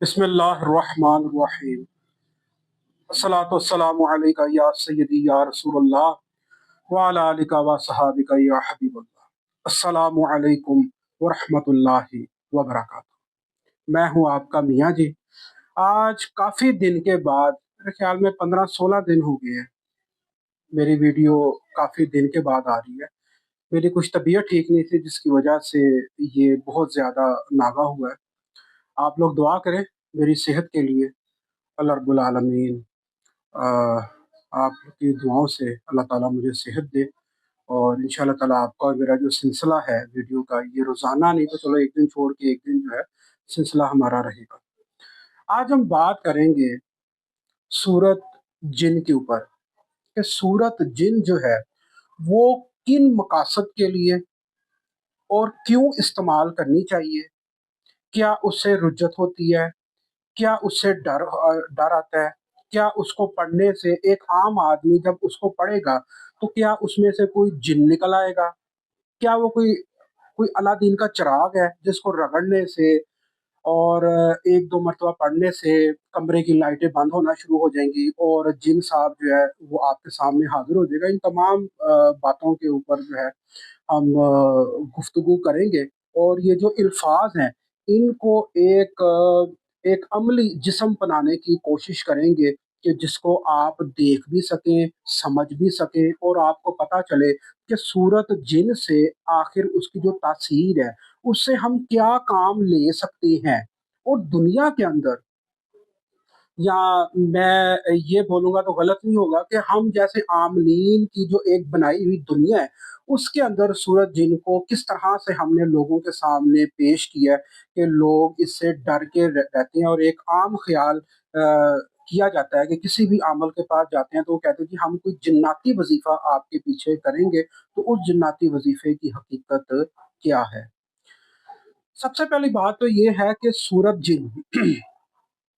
बिस्मिल्लाहिर्रहमानिर्रहीम। अस्सलातु वस्सलामु अलैका या सय्यदी या रसूल अल्लाह व अला आलिका व सहाबिका या हबीबल्लाह। अस्सलामु अलैकुम व रहमतुल्लाहि व बरकातुहू। मैं हूँ आपका मियाँ जी। आज काफ़ी दिन के बाद, मेरे ख्याल में 15-16 दिन हो गए हैं, मेरी वीडियो काफ़ी दिन के बाद आ रही है। मेरी कुछ तबीयत ठीक नहीं थी जिसकी वजह से ये बहुत ज़्यादा नागा हुआ है। आप लोग दुआ करें मेरी सेहत के लिए। अल्लाह रब्बुल आलमीन अ, आपकी दुआओं से अल्लाह ताला मुझे सेहत दे, और इंशाअल्लाह ताला आपका और मेरा जो सिलसिला है वीडियो का, ये रोज़ाना नहीं तो चलो एक दिन छोड़ के एक दिन जो है सिलसिला हमारा रहेगा। आज हम बात करेंगे सूरत जिन के ऊपर, कि सूरत जिन जो है वो किन मकासद के लिए और क्यों इस्तेमाल करनी चाहिए। क्या उससे रुज्जत होती है? क्या उससे डर आता है? क्या उसको पढ़ने से एक आम आदमी जब उसको पढ़ेगा तो क्या उसमें से कोई जिन निकल आएगा? क्या वो कोई कोई अलादीन का चिराग है जिसको रगड़ने से और 1-2 मरतबा पढ़ने से कमरे की लाइटें बंद होना शुरू हो जाएँगी और जिन साहब जो है वो आपके सामने हाज़िर हो जाएगा। इन तमाम बातों के ऊपर जो है हम गुफ्तगू करेंगे, और ये जो अल्फाज़ हैं इनको एक अमली जिस्म बनाने की कोशिश करेंगे कि जिसको आप देख भी सकें, समझ भी सकें, और आपको पता चले कि सूरत जिन से आखिर उसकी जो तासीर है, उससे हम क्या काम ले सकते हैं। और दुनिया के अंदर, या मैं ये बोलूँगा तो गलत नहीं होगा कि हम जैसे आमलीन की जो एक बनाई हुई दुनिया है, उसके अंदर सूरत जिन को किस तरह से हमने लोगों के सामने पेश किया है कि लोग इससे डर के रहते हैं, और एक आम ख़्याल किया जाता है कि किसी भी आमल के पास जाते हैं तो वो कहते हैं कि हम कोई जिन्नाती वज़ीफ़ा आपके पीछे करेंगे, तो उस जिन्नाती वज़ीफ़े की हकीकत क्या है? सबसे पहली बात तो ये है कि सूरत जिन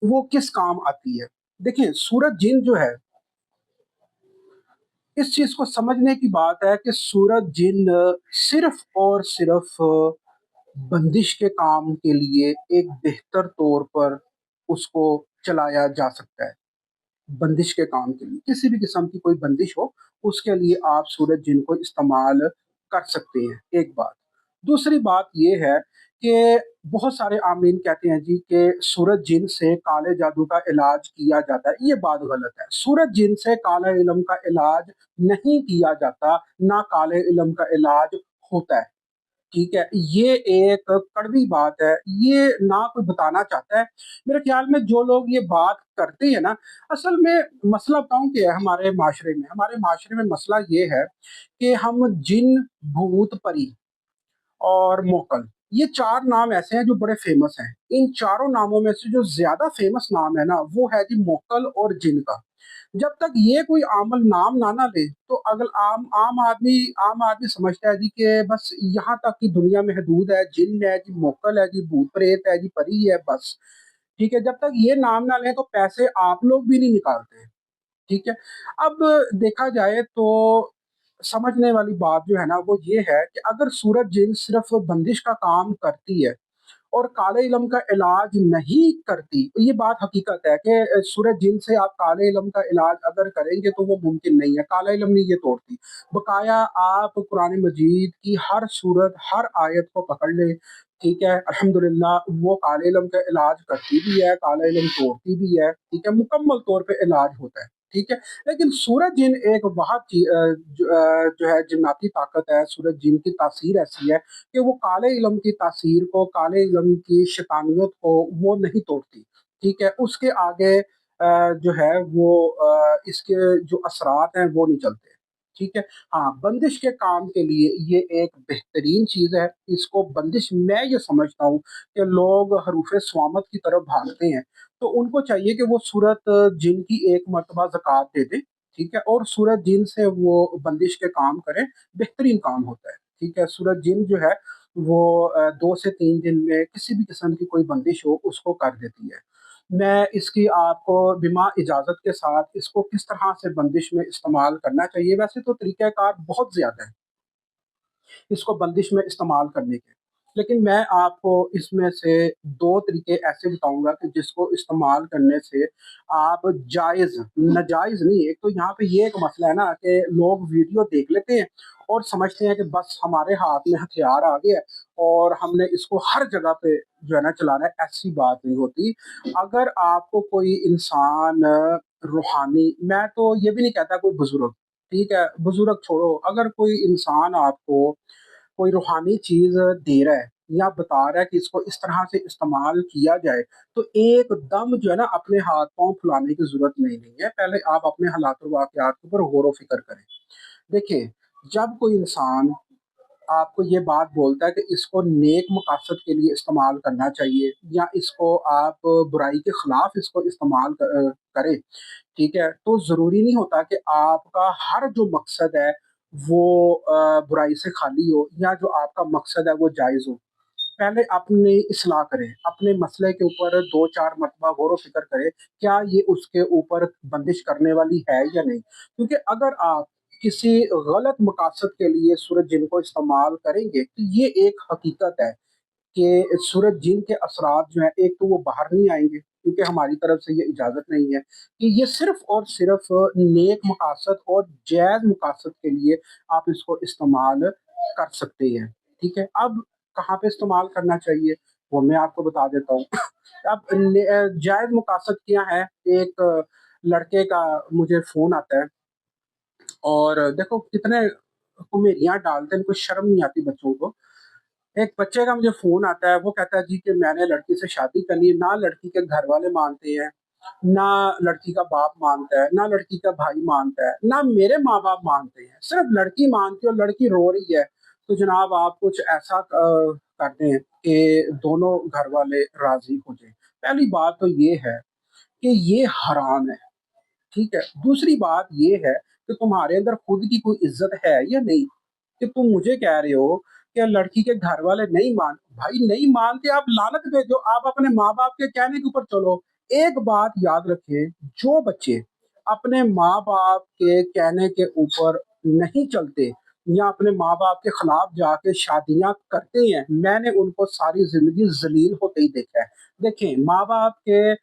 वो किस काम आती है? देखिए, सूरत जिन जो है, इस चीज़ को समझने की बात है कि सूरत जिन सिर्फ़ और सिर्फ़ बंदिश के काम के लिए एक बेहतर तौर पर उसको चलाया जा सकता है। बंदिश के काम के लिए, किसी भी किस्म की कोई बंदिश हो, उसके लिए आप सूरज जिन को इस्तेमाल कर सकते हैं, एक बात। दूसरी बात ये है कि बहुत सारे आमीन कहते हैं जी कि सूरज जिन से काले जादू का इलाज किया जाता है, ये बात गलत है। सूरज जिन से काले इल्म का इलाज नहीं किया जाता, ना काले इल्म का इलाज होता है। ठीक है? ये एक कड़वी बात है, ये ना कोई बताना चाहता है। मेरे ख़्याल में जो लोग ये बात करते हैं ना, असल में मसला बताऊँ क्या है हमारे माशरे में? हमारे माशरे में मसला ये है कि हम जिन, भूत, परी और मोकल, ये 4 नाम ऐसे हैं जो बड़े फ़ेमस हैं। इन चारों नामों में से जो ज़्यादा फ़ेमस नाम है ना, वो है जी मोकल और जिन का। जब तक ये कोई आमल नाम ना ले, तो अगर आम आदमी समझता है जी कि बस यहाँ तक की दुनिया महदूद है, जिन है जी, मोकल है जी, भूत-प्रेत है जी, परी है, बस। ठीक है? जब तक ये नाम ना लें तो पैसे आप लोग भी नहीं निकालते। ठीक है? अब देखा जाए तो समझने वाली बात जो है ना वो ये है कि अगर सूरत जिन सिर्फ़ बंदिश का काम करती है और काले इल्म का इलाज नहीं करती, तो ये बात हकीकत है कि सूरज जिन से आप काले इल्म का इलाज अगर करेंगे तो वो मुमकिन नहीं है, काला इल्म नहीं ये तोड़ती। बकाया आप कुरान मजीद की हर सूरत, हर आयत को पकड़ लें, ठीक है? अल्हम्दुलिल्लाह वो काले इल्म का इलाज करती भी है, काला इल्म तोड़ती भी है, ठीक है? मुकम्मल तौर पे इलाज होता है, ठीक है? लेकिन सूरज जिन एक बहुत जो है जिन्नाती ताकत है, सूरज जिन की तासीर ऐसी है कि वो काले इल्म की तासीर को, काले इल्म की शैतानियत को वो नहीं तोड़ती, ठीक है? उसके आगे जो है वो इसके जो असरात हैं वो नहीं चलते, ठीक है? हाँ, बंदिश के काम के लिए ये एक बेहतरीन चीज़ है, इसको बंदिश मैं ये समझता हूँ कि लोग हरूफ़े स्वामत की तरफ भागते हैं, तो उनको चाहिए कि वो सूरत जिन की एक मर्तबा ज़कात दे दें, ठीक है? और सूरत जिन से वो बंदिश के काम करें, बेहतरीन काम होता है, ठीक है? सूरत जिन जो है वो 2 से 3 दिन में किसी भी किस्म की कोई बंदिश हो उसको कर देती है। मैं इसकी आपको बिमा इजाज़त के साथ इसको किस तरह से बंदिश में इस्तेमाल करना चाहिए, वैसे तो तरीक़ाकार बहुत ज़्यादा है, इसको बंदिश में इस्तेमाल करने के। लेकिन मैं आपको इसमें से 2 तरीके ऐसे बताऊँगा कि जिसको इस्तेमाल करने से आप जायज़, नाजायज़ नहीं। एक तो यहाँ पे ये एक मसला है ना कि लोग वीडियो देख लेते हैं और समझते हैं कि बस हमारे हाथ में हथियार आ गया है और हमने इसको हर जगह पे जो है ना चलाना है, ऐसी बात नहीं होती। अगर आपको कोई इंसान रूहानी, मैं तो ये भी नहीं कहता कोई बुज़ुर्ग, ठीक है? बुज़ुर्ग छोड़ो, अगर कोई इंसान आपको कोई रूहानी चीज़ दे रहा है या बता रहा है कि इसको इस तरह से इस्तेमाल किया जाए, तो एकदम जो है ना अपने हाथ-पाँव फुलाने की ज़रूरत नहीं है। पहले आप अपने हालात और वाक़यात के ऊपर गौर-व-फ़िक्र करें। देखिए, जब कोई इंसान आपको ये बात बोलता है कि इसको नेक मकासद के लिए इस्तेमाल करना चाहिए या इसको आप बुराई के खिलाफ इसको इस्तेमाल करें, ठीक है? तो ज़रूरी नहीं होता कि आपका हर जो मकसद है वो बुराई से खाली हो या जो आपका मकसद है वो जायज़ हो। पहले अपनी इस्लाह करें, अपने मसले के ऊपर 2-4 मरतबा गौर-व-फ़िक्र करें, क्या ये उसके ऊपर बंदिश करने वाली है या नहीं? क्योंकि अगर आप किसी गलत मकासद के लिए सूरज जिन को इस्तेमाल करेंगे, तो ये एक हकीकत है कि सूरज जिन के असरात जो हैं, एक तो वो बाहर नहीं आएँगे, क्योंकि हमारी तरफ से ये इजाज़त नहीं है कि ये सिर्फ़ और सिर्फ़ नेक मकासद और जायज़ मकासद के लिए आप इसको इस्तेमाल कर सकते हैं, ठीक है? अब कहाँ पे इस्तेमाल करना चाहिए, वो मैं आपको बता देता हूँ। अब जायज़ मकासद क्या है, एक लड़के का मुझे फ़ोन आता है और देखो कितने कुमेलियाँ डालते हैं, इनको शर्म नहीं आती बच्चों को। एक बच्चे का मुझे फ़ोन आता है, वो कहता है जी कि मैंने लड़की से शादी करनी है, ना लड़की के घरवाले मानते हैं, ना लड़की का बाप मानता है, ना लड़की का भाई मानता है, ना मेरे माँ-बाप मानते हैं, सिर्फ़ लड़की मानती है और लड़की रो रही है। तो जनाब आप कुछ ऐसा कर दें कि दोनों घरवाले राज़ी हो जाएँ। पहली बात तो ये है कि ये हराम है। ठीक है। दूसरी बात ये है कि तुम्हारे अंदर खुद की कोई इज़्ज़त है या नहीं? कि तुम मुझे कह रहे हो कि लड़की के घर वाले नहीं भाई नहीं मानते आप लानत भेजो, आप अपने माँ-बाप के कहने के ऊपर चलो। एक बात याद रखें, जो बच्चे अपने माँ-बाप के कहने के ऊपर नहीं चलते या अपने माँ-बाप के खिलाफ जाके शादियाँ करते हैं, मैंने उनको सारी ज़िंदगी ज़लील होते ही देखा है। देखें, माँ-बाप के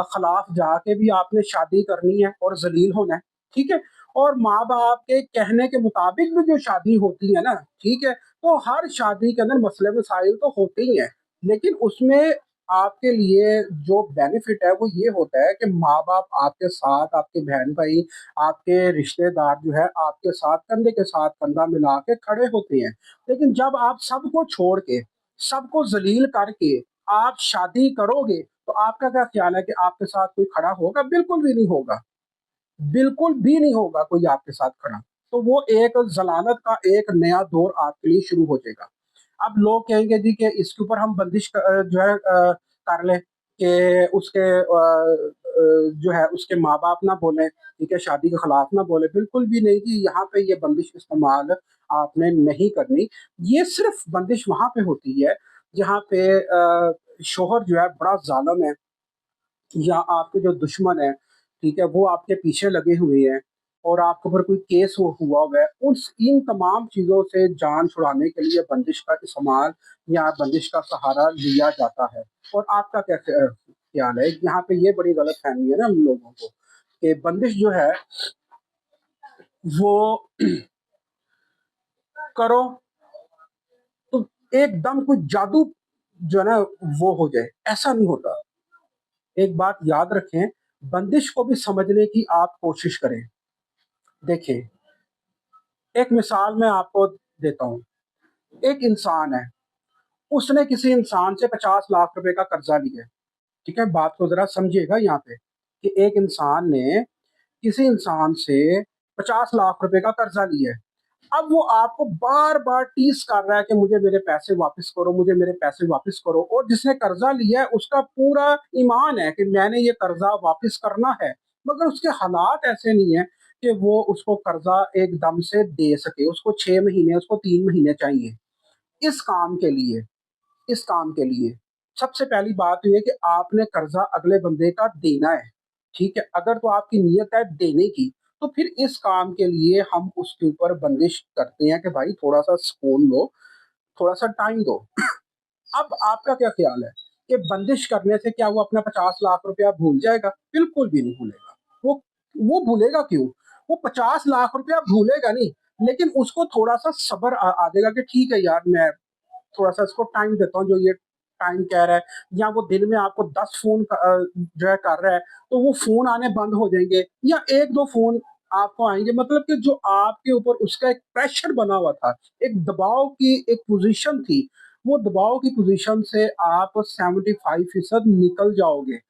खिलाफ जाके भी आपने शादी करनी है और ज़लील होना है, ठीक है? और माँ-बाप के कहने के मुताबिक भी जो शादी होती है ना, ठीक है? तो हर शादी के अंदर मसले-मसाइल तो होते ही हैं, लेकिन उसमें आपके लिए जो बेनिफिट है वो ये होता है कि माँ-बाप आपके साथ, आपके बहन-भाई, आपके रिश्तेदार जो है आपके साथ कंधे के साथ कंधा मिला के खड़े होते हैं। लेकिन जब आप सबको छोड़ के, सबको ज़लील करके आप शादी करोगे, तो आपका क्या ख़्याल है कि आपके साथ कोई खड़ा होगा? बिल्कुल भी नहीं होगा। बिल्कुल भी नहीं होगा कोई आपके साथ खड़ा। तो वो एक ज़लालत का एक नया दौर आपके लिए शुरू हो जाएगा। अब लोग कहेंगे जी कि इसके ऊपर हम बंदिश जो है कर लें कि उसके जो है उसके माँ-बाप ना बोलें, ठीक है, शादी के खिलाफ ना बोलें। बिल्कुल भी नहीं जी, यहाँ पे ये बंदिश इस्तेमाल आपने नहीं करनी। ये सिर्फ़ बंदिश वहाँ पे होती है जहाँ पे शौहर जो है बड़ा ज़ालिम है या आपके जो दुश्मन हैं, ठीक है, वो आपके पीछे लगे हुए हैं और आपके ऊपर कोई केस हुआ हुआ है, उस इन तमाम चीज़ों से जान छुड़ाने के लिए बंदिश का इस्तेमाल या बंदिश का सहारा लिया जाता है। और आपका क्या ख्याल है? यहाँ पे ये बड़ी गलतफ़हमी है ना हम लोगों को, कि बंदिश जो है वो करो तो एकदम कोई जादू जो है ना वो हो जाए, ऐसा नहीं होता। एक बात याद रखें, बंदिश को भी समझने की आप कोशिश करें। देखिए, एक मिसाल मैं आपको देता हूँ। एक इंसान है, उसने किसी इंसान से 50 लाख रुपए का कर्ज़ा लिया है, ठीक है? बात को ज़रा समझिएगा यहाँ पे, कि एक इंसान ने किसी इंसान से 50 लाख रुपए का कर्ज़ा लिया है। अब वो आपको बार-बार टीज़ कर रहा है कि मुझे मेरे पैसे वापस करो, मुझे मेरे पैसे वापस करो, और जिसने कर्ज़ा लिया है उसका पूरा ईमान है कि मैंने ये कर्ज़ा वापस करना है, मगर उसके हालात ऐसे नहीं हैं कि वो उसको कर्ज़ा एकदम से दे सके, उसको 6 महीने, उसको 3 महीने चाहिए। इस काम के लिए इस काम के लिए सबसे पहली बात ये है कि आपने कर्ज़ा अगले बंदे का देना है, ठीक है? अगर तो आपकी नीयत है देने की, तो फिर इस काम के लिए हम उसके ऊपर बंदिश करते हैं कि भाई थोड़ा-सा सुकून लो, थोड़ा-सा टाइम दो। अब आपका क्या ख्याल है कि बंदिश करने से क्या वो अपना 50 लाख रुपया भूल जाएगा? बिल्कुल भी नहीं भूलेगा। वो भूलेगा क्यों? वो 50 लाख रुपया भूलेगा नहीं, लेकिन उसको थोड़ा-सा सब्र आ जाएगा कि ठीक है यार, मैं थोड़ा-सा इसको टाइम देता हूँ, जो ये टाइम कह रहा है, या वो दिन में आपको 10 फ़ोन जो है कर रहा है, तो वो फ़ोन आने बंद हो जाएँगे, या 1-2 फ़ोन आपको आएँगे, मतलब कि जो आपके ऊपर उसका एक प्रेशर बना हुआ था, एक दबाव की एक पोज़ीशन थी, वो दबाव की पोज़ीशन से आप 75% निकल जाओगे।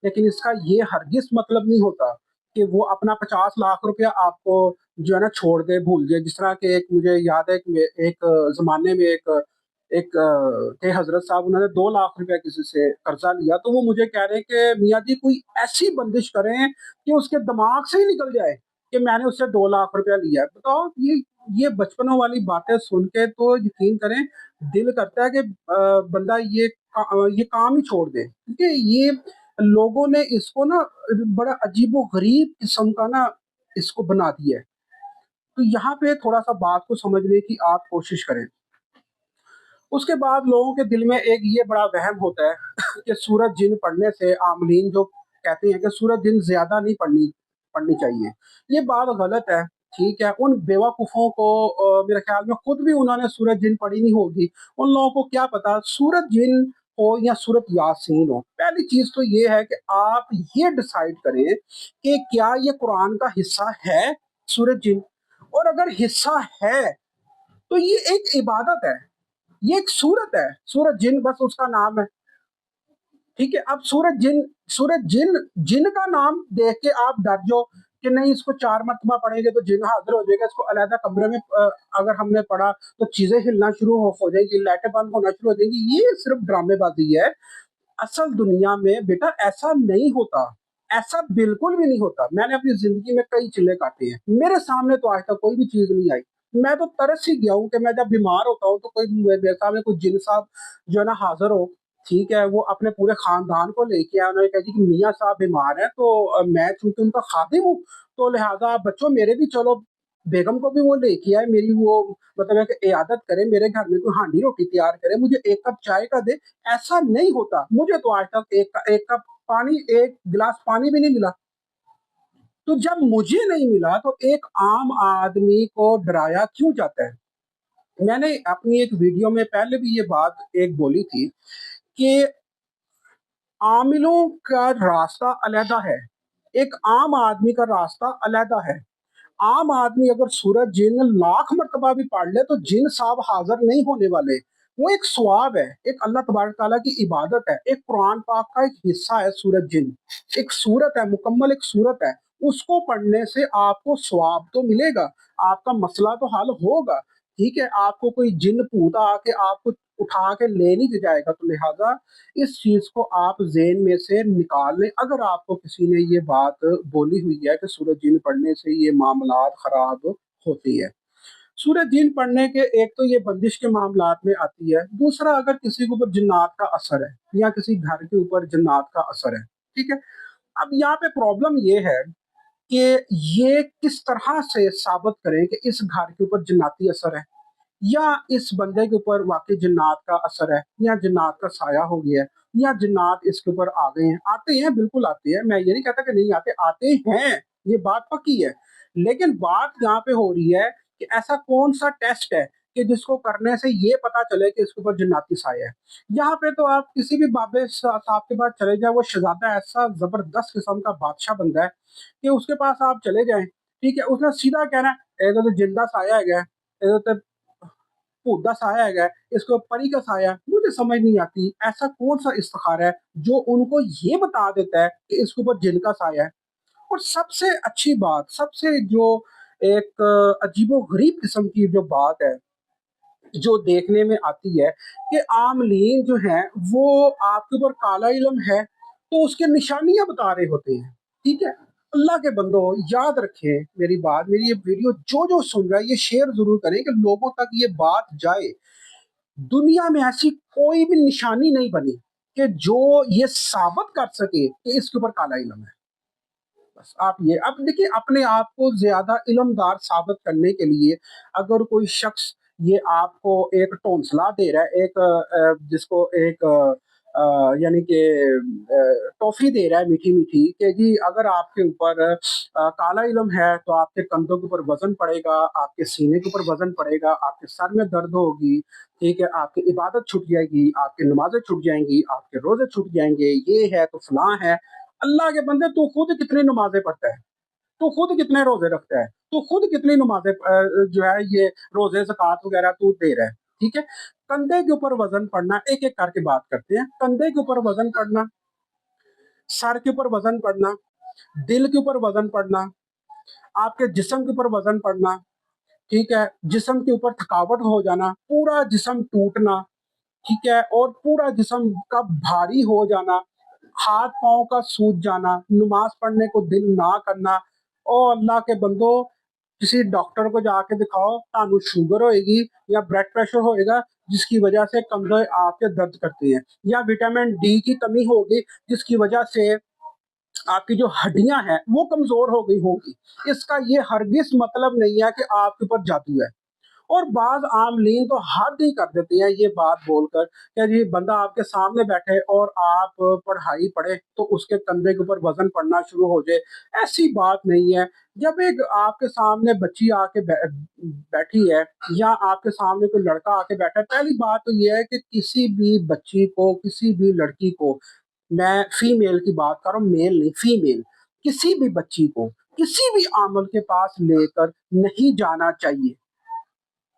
लेकिन इसका ये हरगिज़ मतलब नहीं होता कि वो अपना 50 लाख रुपया आपको जो है ना छोड़ दे, भूल जाए। जिस तरह के एक मुझे याद है कि एक ज़माने में एक एक थे हज़रत साहब, उन्होंने 2 लाख रुपया किसी से कर्ज़ा लिया, तो वो मुझे कह रहे हैं कि मियाँ जी कोई ऐसी बंदिश करें कि उसके दिमाग से ही निकल जाए कि मैंने उससे 2 लाख रुपया लिया है। बताओ, ये बचपनों वाली बातें सुन के तो यकीन करें, दिल करता है कि बंदा ये काम ही छोड़ दे। क्योंकि ये लोगों ने इसको ना बड़ा अजीबो-गरीब किस्म का ना इसको बना दिया है। तो यहाँ पे थोड़ा-सा बात को समझने की आप कोशिश करें। उसके बाद लोगों के दिल में एक ये बड़ा वहम होता है कि सूरत जिन पढ़ने से आमलीन जो कहते हैं कि सूरत जिन ज़्यादा नहीं पढ़नी पढ़नी चाहिए। ये बात गलत है, ठीक है? उन बेवकूफ़ों को मेरे ख़्याल में खुद भी उन्होंने सूरत जिन पढ़ी नहीं होगी। उन लोगों को क्या पता सूरत जिन हो या सूरत यासीन हो। पहली चीज़ तो ये है कि आप ये डिसाइड करें कि क्या ये कुरान का हिस्सा है सूरत जिन? और अगर हिस्सा है, तो ये एक इबादत है। ये एक सूरत है, सूरत जिन बस उसका नाम है, ठीक है? अब सूरत जिन जिन का नाम देख के आप डर जाओ कि नहीं इसको 4 मरतबा पढ़ेंगे तो जिन हाज़िर हो जाएगा, इसको अलहदा कमरे में अगर हमने पढ़ा तो चीज़ें हिलना शुरू हो जाएँगी, लाइटें बंद होना शुरू हो जाएँगी, ये सिर्फ़ ड्रामेबाज़ी है। असल दुनिया में बेटा ऐसा नहीं होता, ऐसा बिल्कुल भी नहीं होता। मैंने अपनी ज़िंदगी में कई चिल्ले काटे हैं, मेरे सामने तो आज तक कोई भी चीज़ नहीं आई। मैं तो तरस ही गया हूँ कि मैं जब बीमार होता हूँ तो कोई मेरे सामने कोई जिन साहब जो है ना हाज़िर हो, ठीक है? वो अपने पूरे ख़ानदान को लेके आए, उन्होंने कहा जी कि मियाँ साहब बीमार हैं, तो मैं चूँकि उनका ख़ादिम हूँ, तो लिहाज़ा बच्चों मेरे भी चलो, बेगम को भी वो लेके आए, मेरी वो मतलब है कि इयादत करें, मेरे घर में कोई हांडी रोटी तैयार करे, मुझे 1 कप चाय का दे। ऐसा नहीं होता। मुझे तो आज तक एक कप पानी, 1 गिलास पानी भी नहीं मिला। तो जब मुझे नहीं मिला तो एक आम आदमी को डराया क्यों जाता है? मैंने अपनी एक वीडियो में पहले भी ये बात एक बोली थी कि आमिलों का रास्ता अलहदा है, एक आम आदमी का रास्ता अलहदा है। आम आदमी अगर सूरत जिन लाख मर्तबा भी पढ़ ले तो जिन साहब हाज़िर नहीं होने वाले। वो एक सवाब है, एक अल्लाह तबारक तआला की इबादत है, एक कुरान पाक का एक हिस्सा है सूरत जिन। एक सूरत है, मुकम्मल एक सूरत है। उसको पढ़ने से आपको सवाब तो मिलेगा, आपका मसला तो हल होगा, ठीक है? आपको कोई जिन भूत आके आपको उठा के ले नहीं जाएगा, तो लिहाज़ा इस चीज़ को आप ज़हन में से निकाल लें। अगर आपको किसी ने ये बात बोली हुई है कि सूरज जीन पढ़ने से ये मामलात ख़राब होती है। सूरज जीन पढ़ने के एक तो ये बंदिश के मामलात में आती है, दूसरा अगर किसी के ऊपर जिन्नात का असर है या किसी घर के ऊपर जिन्नात का असर है, ठीक है? अब यहाँ पे प्रॉब्लम ये है कि ये किस तरह से साबित करें कि इस घर के ऊपर जिन्नाती असर है? या इस बंदे के ऊपर वाक़ई जिन्नात का असर है, या जिन्नात का साया हो गया है, या जिन्नात इसके ऊपर आ गए हैं। आते हैं, बिल्कुल आते हैं, मैं ये नहीं कहता कि नहीं आते, आते हैं, ये बात पक्की है। लेकिन बात यहाँ पे हो रही है कि ऐसा कौन-सा टेस्ट है कि जिसको करने से ये पता चले कि इसके ऊपर जिन्नाती साया है। यहाँ पे तो आप किसी भी बाबे साहब के पास चले जाएँ, वो शहज़ादा ऐसा ज़बरदस्त किस्म का बादशाह बंदा है कि उसके पास आप चले जाएँ, ठीक है? उसने सीधा कहना है, "इधर तो जिंदा साया हैगा है, इधर तो भूत दा साया हैगा है, इसको परी का साया है।" मुझे समझ नहीं आती, ऐसा कौन-सा इस्तिखारा है जो उनको ये बता देता है कि इसके ऊपर जिन का साया है। और सबसे अच्छी बात, सबसे जो एक अजीबो-गरीब किस्म की जो बात है, जो देखने में आती है कि आमलीन जो हैं, वो आपके ऊपर काला इल्म है, तो उसकी निशानियाँ बता रहे होते हैं, ठीक है? अल्लाह के बंदो, याद रखें मेरी बात, मेरी ये वीडियो जो-जो सुन रहा है, ये शेयर ज़रूर करें कि लोगों तक ये बात जाए। दुनिया में ऐसी कोई भी निशानी नहीं बनी कि जो ये साबित कर सके कि इसके ऊपर काला इल्म है। बस आप ये अब देखिए, अपने आप को ज़्यादा इल्मदार साबित करने के लिए अगर कोई शख्स یہ آپ کو ایک ٹونسلا دے رہا ہے، جس کو ایک یعنی کہ ٹافی دے رہا ہے میٹھی میٹھی، کہ جی اگر آپ کے اوپر کالا علم ہے تو آپ کے کندھوں کے اوپر وزن پڑے گا، آپ کے سینے کے اوپر وزن پڑے گا، آپ کے سر میں درد ہوگی، ٹھیک ہے، آپ کی عبادت چھٹ جائے گی، آپ کی نمازیں چھٹ جائیں گی، آپ کے روزے چھٹ جائیں گے، یہ ہے تو فلاں ہے۔ اللہ کے بندے، تو خود کتنی نمازیں پڑھتا ہے، تو خود کتنے روزے رکھتا ہے، تو خود کتنی نمازیں جو ہے یہ روزے زکوٰۃ وغیرہ تو دے رہا ہے، ٹھیک ہے۔ کندھے کے اوپر وزن پڑنا، ایک ایک کر کے بات کرتے ہیں۔ کندھے کے اوپر وزن پڑنا، سر کے اوپر وزن پڑنا، دل کے اوپر وزن پڑنا، آپ کے جسم کے اوپر وزن پڑنا، ٹھیک ہے، جسم کے اوپر تھکاوٹ ہو جانا، پورا جسم ٹوٹنا، ٹھیک ہے، اور پورا جسم کا بھاری ہو جانا، ہاتھ پاؤں کا سوج جانا، نماز پڑھنے کو دل نہ کرنا۔ او اللہ کے بندو، کسی ڈاکٹر کو جا کے دکھاؤ، تانوں شوگر ہوئے گی یا بلڈ پریشر ہوئے گا جس کی وجہ سے کندھے آپ کے درد کرتے ہیں، یا وٹامن ڈی کی کمی ہوگی جس کی وجہ سے آپ کی جو ہڈیاں ہیں وہ کمزور ہو گئی ہوں گی۔ اس کا یہ ہرگز مطلب نہیں ہے کہ آپ کے اوپر جادو ہے۔ اور بعض عاملین تو حد ہی کر دیتے ہیں یہ بات بول کر کہ جی بندہ آپ کے سامنے بیٹھے اور آپ پڑھائی پڑھے تو اس کے کندھے کے اوپر وزن پڑنا شروع ہو جائے۔ ایسی بات نہیں ہے۔ جب ایک آپ کے سامنے بچی آ کے بیٹھی ہے یا آپ کے سامنے کوئی لڑکا آ کے بیٹھا ہے، پہلی بات تو یہ ہے کہ کسی بھی بچی کو، کسی بھی لڑکی کو، میں فیمیل کی بات کر رہا ہوں، میل نہیں، فیمیل، کسی بھی بچی کو کسی بھی عامل کے پاس لے کر نہیں جانا چاہیے۔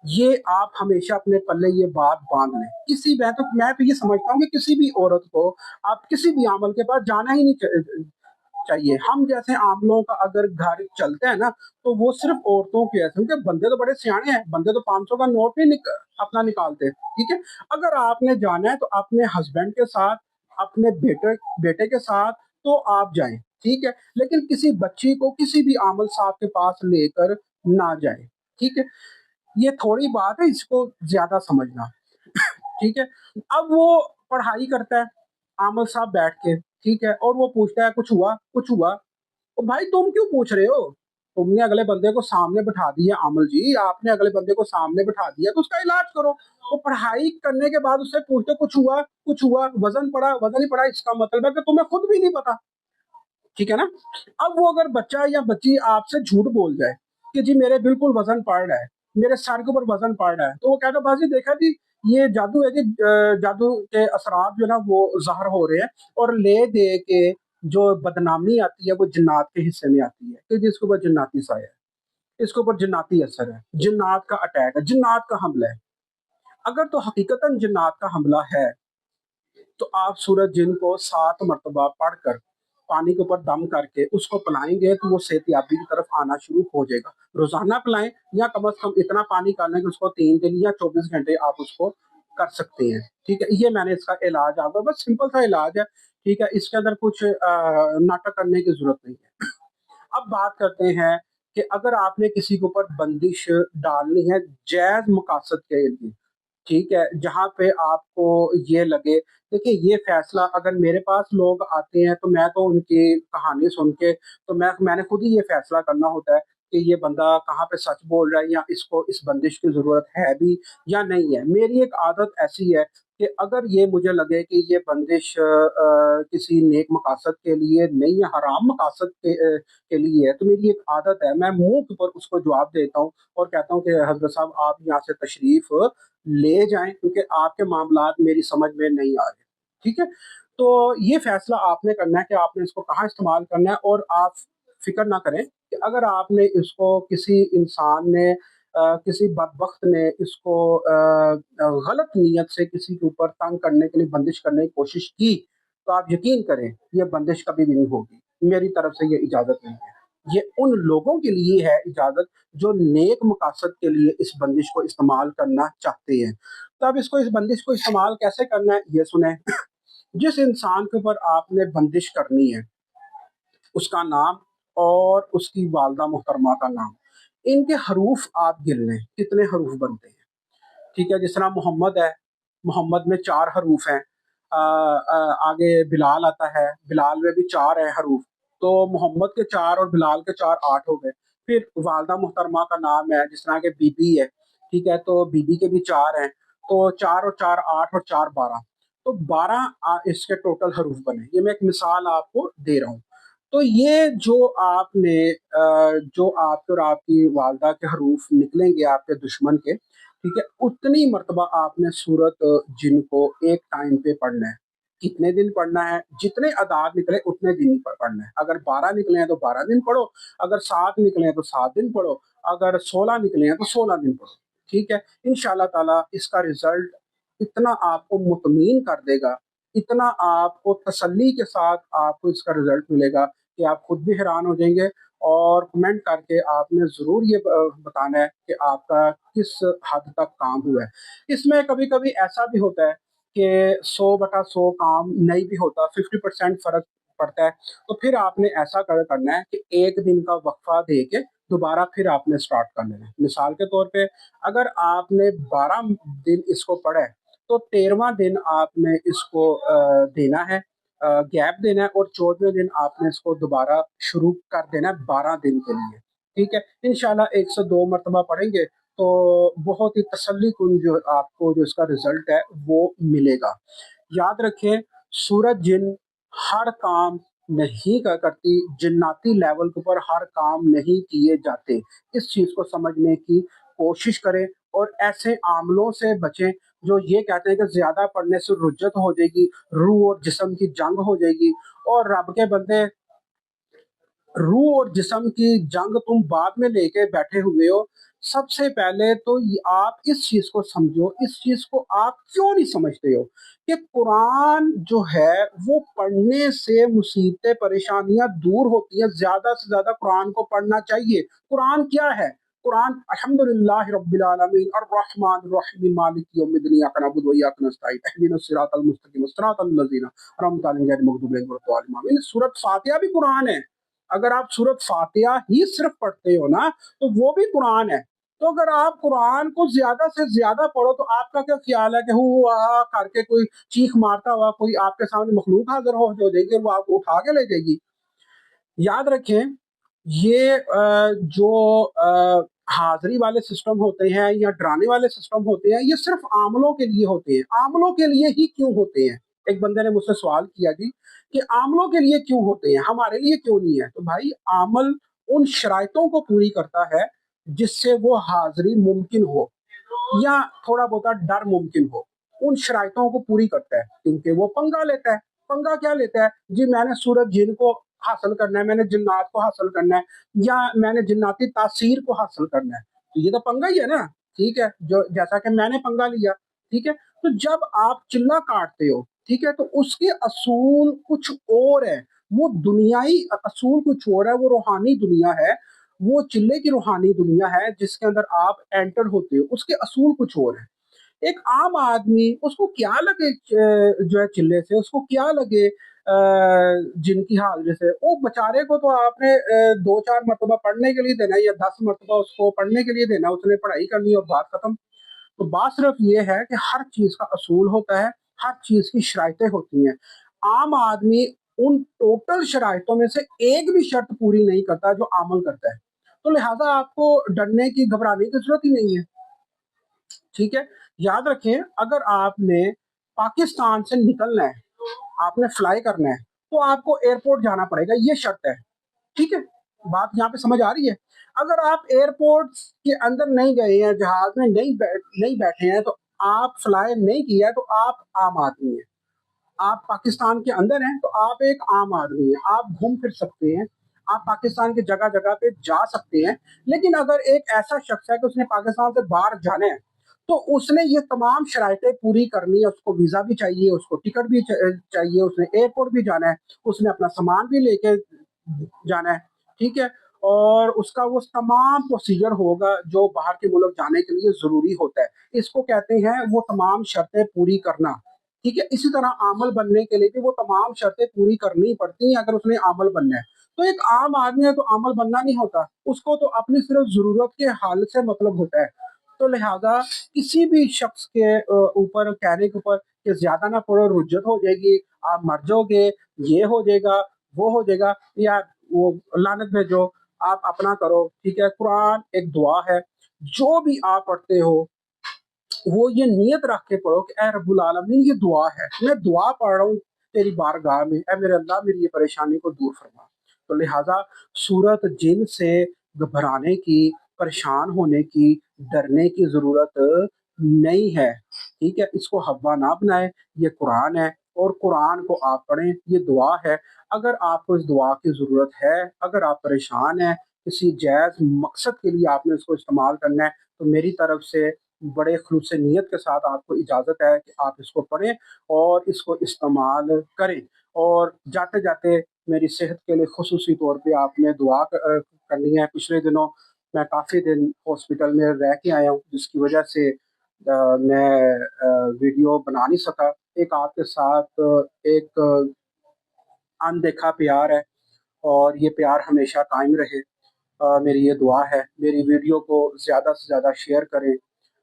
یہ آپ ہمیشہ اپنے پلے یہ بات باندھ لیں۔ میں تو یہ سمجھتا ہوں کہ کسی بھی عورت کو آپ کسی بھی عامل کے پاس جانا ہی نہیں چاہیے۔ ہم جیسے عاملوں کا اگر گھر چلتا ہے نا تو وہ صرف عورتوں کے ایسے، کیونکہ بندے تو بڑے سیانے ہیں، بندے تو 500 کا نوٹ نہیں اپنا نکالتے، ٹھیک ہے۔ اگر آپ نے جانا ہے تو اپنے ہسبینڈ کے ساتھ، اپنے بیٹے کے ساتھ تو آپ جائیں، ٹھیک ہے، لیکن کسی بچی کو کسی بھی عامل صاحب کے پاس لے کر نہ جائیں، ٹھیک ہے۔ یہ تھوڑی بات ہے، اس کو زیادہ سمجھنا، ٹھیک ہے۔ اب وہ پڑھائی کرتا ہے عامل صاحب بیٹھ کے، ٹھیک ہے، اور وہ پوچھتا ہے کچھ ہوا، کچھ ہوا۔ تو بھائی تم کیوں پوچھ رہے ہو؟ تم نے اگلے بندے کو سامنے بٹھا دیا، عامل جی آپ نے اگلے بندے کو سامنے بٹھا دیا تو اس کا علاج کرو۔ وہ پڑھائی کرنے کے بعد اس سے پوچھتے کچھ ہوا، کچھ ہوا، وزن پڑا، وزن نہیں پڑا، اس کا مطلب ہے کہ تمہیں خود بھی نہیں پتا، ٹھیک ہے نا۔ اب وہ اگر بچہ یا بچی آپ سے جھوٹ بول جائے کہ جی میرے بالکل وزن پڑ رہا ہے، میرے سر کے اوپر وزن پڑ رہا ہے، تو وہ کہتا بازی دیکھا جی یہ جادو ہے، کہ جادو کے اثرات جو نا وہ ظاہر ہو رہے ہیں، اور لے دے کے جو بدنامی آتی ہے وہ جنات کے حصے میں آتی ہے کہ جس کے اوپر جناتی سایہ ہے، اس کے اوپر جناتی اثر ہے، جنات کا اٹیک ہے، جنات کا حملہ ہے۔ اگر تو حقیقتاً جنات کا حملہ ہے تو آپ سورج جن کو 7 مرتبہ پڑھ کر پانی کے اوپر دم کر کے اس کو پلائیں گے تو وہ صحت یابی کی طرف آنا شروع ہو جائے گا۔ روزانہ پلائیں، یا کم از کم اتنا پانی کر لیں کہ اس کو 3 دن یا 24 گھنٹے آپ اس کو کر سکتے ہیں، ٹھیک ہے۔ یہ میں نے اس کا علاج آپ کو، بس سمپل سا علاج ہے، ٹھیک ہے، اس کے اندر کچھ ناٹک کرنے کی ضرورت نہیں ہے۔ اب بات کرتے ہیں کہ اگر آپ نے کسی کے اوپر بندش ڈالنی ہے جائز مقاصد کے لیے، ٹھیک ہے، جہاں پہ آپ کو یہ لگے، دیکھیں یہ فیصلہ اگر میرے پاس لوگ آتے ہیں تو میں تو ان کی کہانی سن کے تو میں نے خود ہی یہ فیصلہ کرنا ہوتا ہے کہ یہ بندہ کہاں پہ سچ بول رہا ہے، یا اس کو اس بندش کی ضرورت ہے بھی یا نہیں ہے۔ میری ایک عادت ایسی ہے کہ اگر یہ مجھے لگے کہ یہ بندش کسی نیک مقاصد کے لیے نہیں ہے، حرام مقاصد کے لیے ہے، تو میری ایک عادت ہے، میں منہ کے اوپر اس کو جواب دیتا ہوں اور کہتا ہوں کہ حضرت صاحب آپ یہاں سے تشریف لے جائیں، کیونکہ آپ کے معاملات میری سمجھ میں نہیں آ رہے، ٹھیک ہے۔ تو یہ فیصلہ آپ نے کرنا ہے کہ آپ نے اس کو کہاں استعمال کرنا ہے، اور آپ فکر نہ کریں کہ اگر آپ نے اس کو کسی انسان نے کسی بدبخت نے اس کو غلط نیت سے کسی کے اوپر تنگ کرنے کے لیے بندش کرنے کی کوشش کی تو آپ یقین کریں یہ بندش کبھی بھی نہیں ہوگی، میری طرف سے یہ اجازت نہیں ہے۔ یہ ان لوگوں کے لیے ہے اجازت جو نیک مقاصد کے لیے اس بندش کو استعمال کرنا چاہتے ہیں۔ تو اب اس بندش کو استعمال کیسے کرنا ہے یہ سنیں۔ جس انسان کے اوپر آپ نے بندش کرنی ہے اس کا نام اور اس کی والدہ محترمہ کا نام، ان کے حروف آپ گن لیں کتنے حروف بنتے ہیں، ٹھیک ہے۔ جس طرح محمد ہے، محمد میں 4 حروف ہیں، آگے بلال آتا ہے، بلال میں بھی 4 ہیں حروف، تو محمد کے 4 اور بلال کے 4 8 ہو گئے۔ پھر والدہ محترمہ کا نام ہے جس طرح کہ بی بی ہے، ठीक है? तो बीबी के भी 4 हैं, तो 4 और 4 8 और 4 12, तो 12 इसके टोटल हरूफ बने। ये मैं एक मिसाल आपको दे रहा हूँ। तो ये जो आपने जो आपके और आपकी वालिदा के हरूफ निकलेंगे आपके दुश्मन के, ठीक है? उतनी मर्तबा आपने सूरत जिन को एक टाइम पे पढ़ना है। कितने दिन पढ़ना है? जितने अदाद निकले उतने दिन ही पढ़ना है। अगर 12 निकले हैं तो 12 दिन पढ़ो, अगर 7 निकले हैं तो 7 दिन पढ़ो, अगर 16 निकले हैं तो 16 दिन पढ़ो, ठीक है? इंशाअल्लाह ताला इसका रिज़ल्ट इतना आपको मुतमईन कर देगा, इतना आपको तसल्ली के साथ आपको इसका रिज़ल्ट मिलेगा कि आप खुद भी हैरान हो जाएँगे, और कमेंट करके आपने ज़रूर ये बताना है कि आपका किस हद तक काम हुआ है। इसमें कभी-कभी ऐसा भी होता है कि 100/100 काम नहीं भी होता, 50% फ़र्क पड़ता है, तो फिर आपने ऐसा करना है कि 1 दिन का वक़्फ़ा दे के दोबारा फिर आपने स्टार्ट कर लेना है। मिसाल के तौर पे अगर आपने 12 दिन इसको पढ़ा है, तो 13वां दिन आपने इसको देना है, गैप देना है, और 14वें दिन आपने इसको दोबारा शुरू कर देना है 12 दिन के लिए, ठीक है? इंशाअल्लाह 1 से 2 मर्तबा पढ़ेंगे तो बहुत ही तसल्लीकुन जो आपको जो इसका रिज़ल्ट है वो मिलेगा। याद रखें, सूरत जिन हर काम नहीं करती, जिन्नाती लेवल के ऊपर हर काम नहीं किए जाते। इस चीज़ को समझने की कोशिश करें और ऐसे आमलों से बचें जो ये कहते हैं कि ज़्यादा पढ़ने से रुज्जत हो जाएगी, रूह और जिस्म की जंग हो जाएगी, और रब के बंदे, रूह और जिस्म की जंग तुम बाद में लेके बैठे हुए हो। सबसे पहले तो आप इस चीज को समझो, इस चीज को आप क्यों नहीं समझते हो कि कुरान जो है वो पढ़ने से मुसीबतें परेशानियां दूर होती हैं। ज्यादा से ज्यादा कुरान को पढ़ना चाहिए। कुरान क्या है? कुरान अल्हम्दुलिल्लाह रब्बिल आलमीन अर्रहमानिर रहीम मालिक यौमिद्दीन इय्याका नअबुदु व इय्याका नस्तईन इहदिनस सिरातल मुस्तकीम सिरातल लज़ीना अनअमता अलैहिम गैरिल मग़दूबि अलैहिम वलद्दालिन। आमीन। सूरत फातिहा भी कुरान है। अगर आप सूरत फातिहा ही सिर्फ पढ़ते हो ना, तो वो भी कुरान है। तो अगर आप कुरान को ज्यादा से ज्यादा पढ़ो तो आपका क्या ख्याल है कि हु आ करके कोई चीख मारता हुआ कोई आपके सामने मखलूक हाजिर हो जाएगी और वो आपको उठा के ले जाएगी? याद रखें, ये जो हाजिरी वाले सिस्टम होते हैं या डराने वाले सिस्टम होते हैं, ये सिर्फ आमलों के लिए होते हैं। आमलों के लिए ही क्यों होते हैं? एक बंदे ने मुझसे सवाल किया जी कि आमलों के लिए क्यों होते हैं, हमारे लिए क्यों नहीं है? तो भाई, आमल उन शराइतों को पूरी करता है जिससे वो हाजिरी मुमकिन हो या थोड़ा बहुत डर मुमकिन हो। उन शराइतों को पूरी करता है क्योंकि वो पंगा लेता है। पंगा क्या लेता है जी? मैंने सूरत जिन को हासिल करना है, मैंने जिन्नात को हासिल करना है, या मैंने जिन्नाती तासीर को हासिल करना है, तो ये तो पंगा ही है ना। ठीक है, जो जैसा कि मैंने पंगा लिया, ठीक है। तो जब आप चिल्ला काटते हो, ठीक है, तो उसके असूल कुछ और है। वो दुनियाई असूल कुछ और है, वो रूहानी दुनिया है। वो चिल्ले की रूहानी दुनिया है जिसके अंदर आप एंटर होते हो, उसके असूल कुछ और है। एक आम आदमी, उसको क्या लगे जो है चिल्ले से, उसको क्या लगे जिनकी हाजिरी से? वो बेचारे को तो आपने 2-4 मरतबा पढ़ने के लिए देना है या 10 मरतबा उसको पढ़ने के लिए देना है, उसने पढ़ाई करनी और बात खत्म। तो बात सिर्फ ये है कि हर चीज़ का असूल होता है, हर चीज़ की शराइतें होती हैं। आम आदमी उन टोटल शराइतों में से एक भी शर्त पूरी नहीं करता जो अमल करता है। तो लिहाज़ा आपको डरने की, घबराने की ज़रूरत ही नहीं है। ठीक है? याद रखें, अगर आपने पाकिस्तान से निकलना है, आपने फ्लाई करना है, तो आपको एयरपोर्ट जाना पड़ेगा, ये शर्त है। ठीक है? बात यहाँ पे समझ आ रही है? अगर आप एयरपोर्ट के अंदर नहीं गए हैं, जहाज़ में नहीं बैठे हैं, तो आप फ्लाई नहीं किया है, तो आप आम आदमी हैं। आप पाकिस्तान के अंदर हैं, तो आप एक आम आदमी हैं। आप घूम फिर सकते हैं, आप पाकिस्तान की जगह-जगह पे जा सकते हैं। लेकिन अगर एक ऐसा शख्स है कि उसने पाकिस्तान से बाहर जाना है, तो उसने ये तमाम शराइतें पूरी करनी है। उसको वीज़ा भी चाहिए, उसको टिकट भी चाहिए, उसने एयरपोर्ट भी जाना है, उसने अपना सामान भी लेके जाना है, ठीक है? और उसका वो तमाम प्रोसीजर होगा जो बाहर के मुल्क जाने के लिए ज़रूरी होता है। इसको कहते हैं वो तमाम शर्तें पूरी करना, ठीक है? इसी तरह आमल बनने के लिए भी वो तमाम शर्तें पूरी करनी पड़ती हैं अगर उसने आमल बनना है। तो एक आम आदमी है तो आमल बनना नहीं होता, उसको तो अपनी सिर्फ़ ज़रूरत के हल से मतलब होता है। तो लिहाज़ा किसी भी शख्स के ऊपर कहने के ऊपर कि ज़्यादा ना पढ़ो, रुज्जत हो जाएगी, आप मर जाओगे, ये हो जाएगा, वो हो जाएगा, या वो लानत भेजो, आप अपना करो, ठीक है? कुरान एक दुआ है, जो भी आप पढ़ते हो वो ये नीयत रख के पढ़ो कि ए रब्बुल आलमीन ये दुआ है, मैं दुआ पढ़ रहा हूँ तेरी बारगाह में, ए मेरे अल्लाह मेरी ये परेशानी को दूर फरमा। तो लिहाजा सूरत जिन से घबराने की, परेशान होने की, डरने की ज़रूरत नहीं है, ठीक है? इसको हव्वा ना बनाएँ, ये कुरान है और कुरान को आप पढ़ें, ये दुआ है। अगर आपको इस दुआ की ज़रूरत है, अगर आप परेशान हैं, किसी जायज़ मकसद के लिए आपने इसको इस्तेमाल करना है, तो मेरी तरफ से बड़े खुलूस नीयत के साथ आपको इजाज़त है कि आप इसको पढ़ें और इसको इस्तेमाल करें। और जाते-जाते मेरी सेहत के लिए ख़ुसूसी तौर पे आपने दुआ करनी है। पिछले दिनों मैं काफ़ी दिन हॉस्पिटल में रह के आया हूँ, जिसकी वजह से मैं वीडियो बना नहीं सका। एक आपके साथ एक अनदेखा प्यार है और ये प्यार हमेशा कायम रहे। मेरी ये दुआ है, मेरी वीडियो को ज़्यादा से ज़्यादा शेयर करें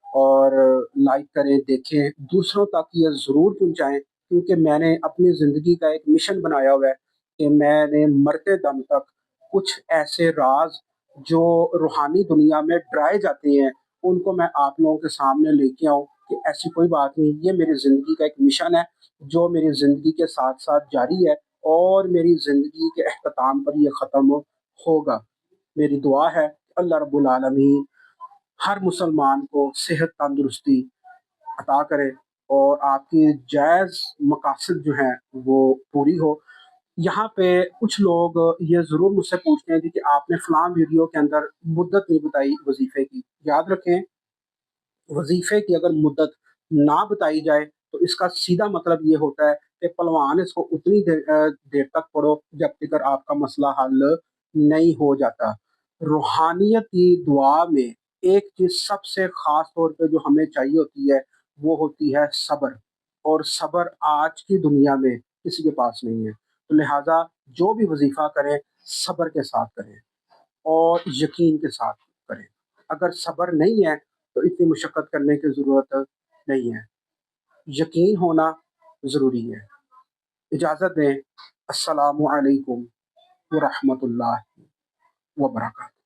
और लाइक करें, देखें, दूसरों तक ये ज़रूर पहुँचाएँ, क्योंकि मैंने अपनी ज़िंदगी का एक मिशन बनाया हुआ है कि मैंने मरते दम तक कुछ ऐसे राज़ जो रूहानी दुनिया में डराए जाते हैं, उनको मैं आप लोगों के सामने लेके आऊँ कि ऐसी कोई बात नहीं, ये मेरी ज़िंदगी का एक मिशन है, जो मेरी ज़िंदगी के साथ-साथ जारी है और मेरी ज़िंदगी के इख्तिताम पर ये ख़त्म होगा। मेरी दुआ है अल्लाह रब्बुल आलमीन हर मुसलमान को सेहत तंदुरुस्ती अता करे और आपकी जायज़ मकासद जो हैं वो पूरी हो। यहाँ पे कुछ लोग ये ज़रूर मुझसे पूछते हैं जी कि आपने फ़लाँ वीडियो के अंदर मुद्दत नहीं बताई वज़ीफ़े की। याद रखें, वज़ीफ़े की अगर मुद्दत ना बताई जाए तो इसका सीधा मतलब ये होता है कि पहलवान इसको उतनी देर तक पढ़ो जब तक आपका मसला हल नहीं हो जाता। रूहानियत की दुआ में एक चीज़ सबसे ख़ास तौर पे जो हमें चाहिए होती है, वो होती है सब्र, और सब्र आज की दुनिया में किसी के पास नहीं है। तो लिहाज़ा जो भी वज़ीफ़ा करें, सब्र के साथ करें और यकीन के साथ करें। अगर सब्र नहीं है, तो इतनी मशक्कत करने की ज़रूरत नहीं है। यकीन होना ज़रूरी है। इजाज़त दें। अस्सलामु अलैकुम व रहमतुल्लाहि व बरकातहू।